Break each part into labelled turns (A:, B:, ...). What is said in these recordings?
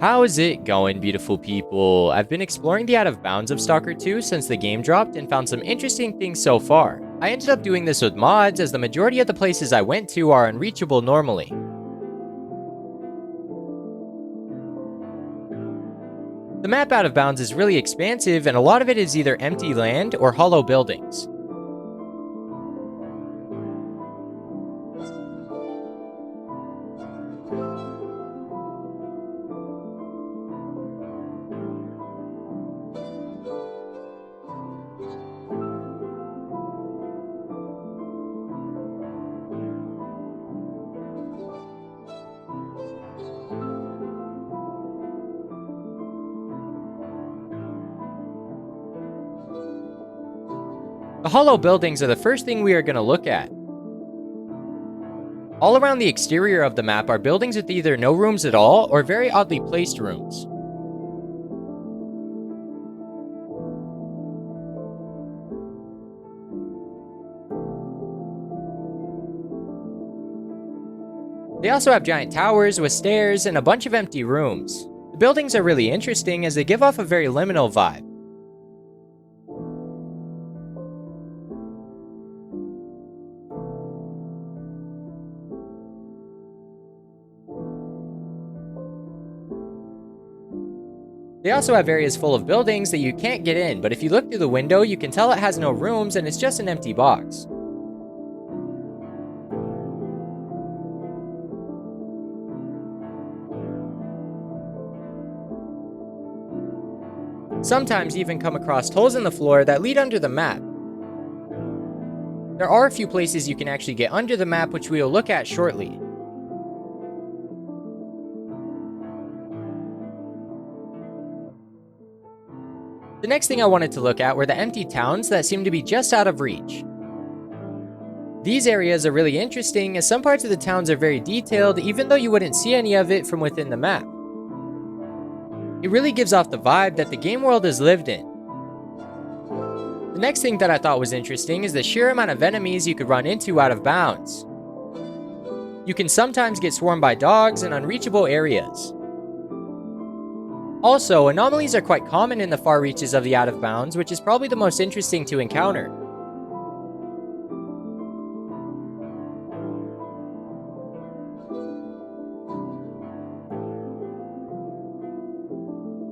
A: How's it going, beautiful people? I've been exploring the out of bounds of Stalker 2 since the game dropped and found some interesting things so far. I ended up doing this with mods as the majority of the places I went to are unreachable normally. The map out of bounds is really expansive and a lot of it is either empty land or hollow buildings. The hollow buildings are the first thing we are going to look at. All around the exterior of the map are buildings with either no rooms at all or very oddly placed rooms. They also have giant towers with stairs and a bunch of empty rooms. The buildings are really interesting as they give off a very liminal vibe. They also have areas full of buildings that you can't get in, but if you look through the window, you can tell it has no rooms and it's just an empty box. Sometimes you even come across holes in the floor that lead under the map. There are a few places you can actually get under the map, which we will look at shortly. The next thing I wanted to look at were the empty towns that seem to be just out of reach. These areas are really interesting as some parts of the towns are very detailed even though you wouldn't see any of it from within the map. It really gives off the vibe that the game world is lived in. The next thing that I thought was interesting is the sheer amount of enemies you could run into out of bounds. You can sometimes get swarmed by dogs in unreachable areas. Also, anomalies are quite common in the far reaches of the out of bounds, which is probably the most interesting to encounter.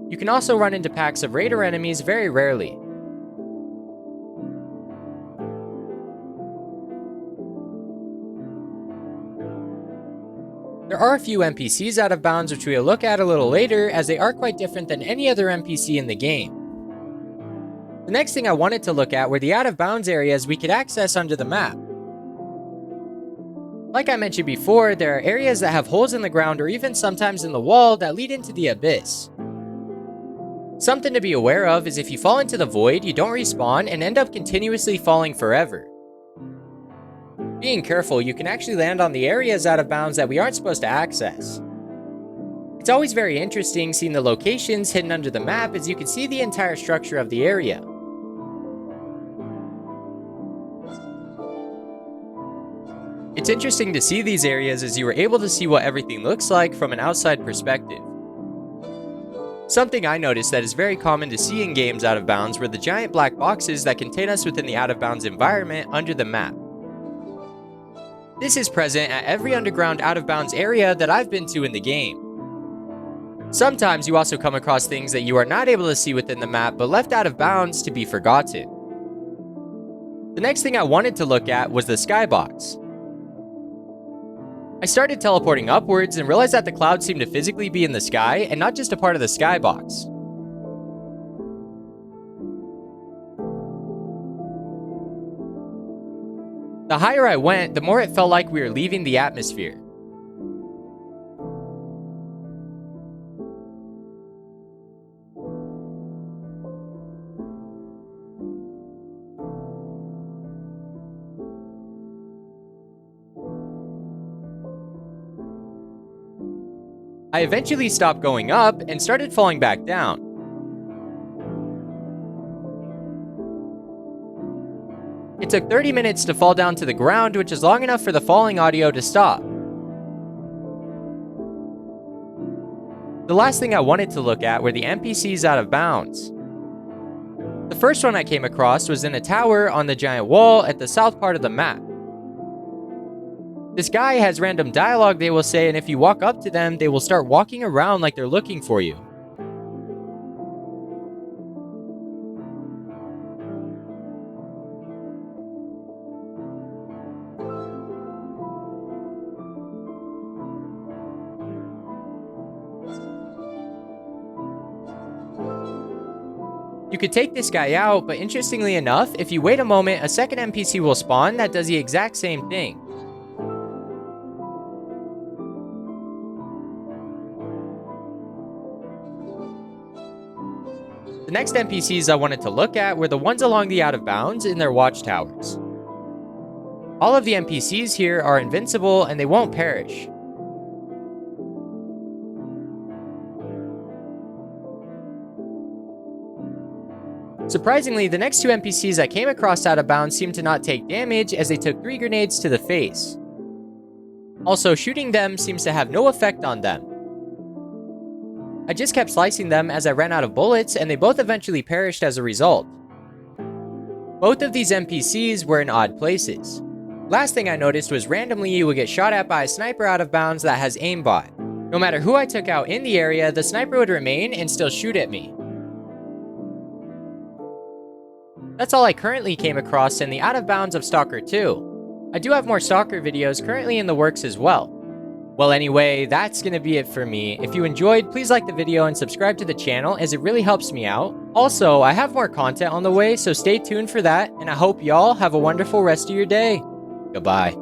A: You can also run into packs of raider enemies very rarely. There are a few NPCs out of bounds which we'll look at a little later as they are quite different than any other NPC in the game. The next thing I wanted to look at were the out of bounds areas we could access under the map. Like I mentioned before, there are areas that have holes in the ground or even sometimes in the wall that lead into the abyss. Something to be aware of is if you fall into the void, you don't respawn and end up continuously falling forever. Being careful, you can actually land on the areas out of bounds that we aren't supposed to access. It's always very interesting seeing the locations hidden under the map as you can see the entire structure of the area. It's interesting to see these areas as you are able to see what everything looks like from an outside perspective. Something I noticed that is very common to see in games out of bounds were the giant black boxes that contain us within the out of bounds environment under the map. This is present at every underground out of bounds area that I've been to in the game. Sometimes you also come across things that you are not able to see within the map but left out of bounds to be forgotten. The next thing I wanted to look at was the Skybox. I started teleporting upwards and realized that the clouds seemed to physically be in the sky and not just a part of the Skybox. The higher I went, the more it felt like we were leaving the atmosphere. I eventually stopped going up and started falling back down. It took 30 minutes to fall down to the ground, which is long enough for the falling audio to stop. The last thing I wanted to look at were the NPCs out of bounds. The first one I came across was in a tower on the giant wall at the south part of the map. This guy has random dialogue they will say, and if you walk up to them, they will start walking around like they're looking for you. You could take this guy out, but interestingly enough, if you wait a moment, a second NPC will spawn that does the exact same thing. The next NPCs I wanted to look at were the ones along the out of bounds in their watchtowers. All of the NPCs here are invincible and they won't perish. Surprisingly, the next two NPCs I came across out of bounds seemed to not take damage as they took 3 grenades to the face. Also, shooting them seems to have no effect on them. I just kept slicing them as I ran out of bullets and they both eventually perished as a result. Both of these NPCs were in odd places. Last thing I noticed was randomly you would get shot at by a sniper out of bounds that has aimbot. No matter who I took out in the area, the sniper would remain and still shoot at me. That's all I currently came across in the out of bounds of Stalker 2. I do have more Stalker videos currently in the works as well. Well anyway, that's gonna be it for me. If you enjoyed, please like the video and subscribe to the channel as it really helps me out. Also, I have more content on the way, so stay tuned for that, and I hope y'all have a wonderful rest of your day. Goodbye.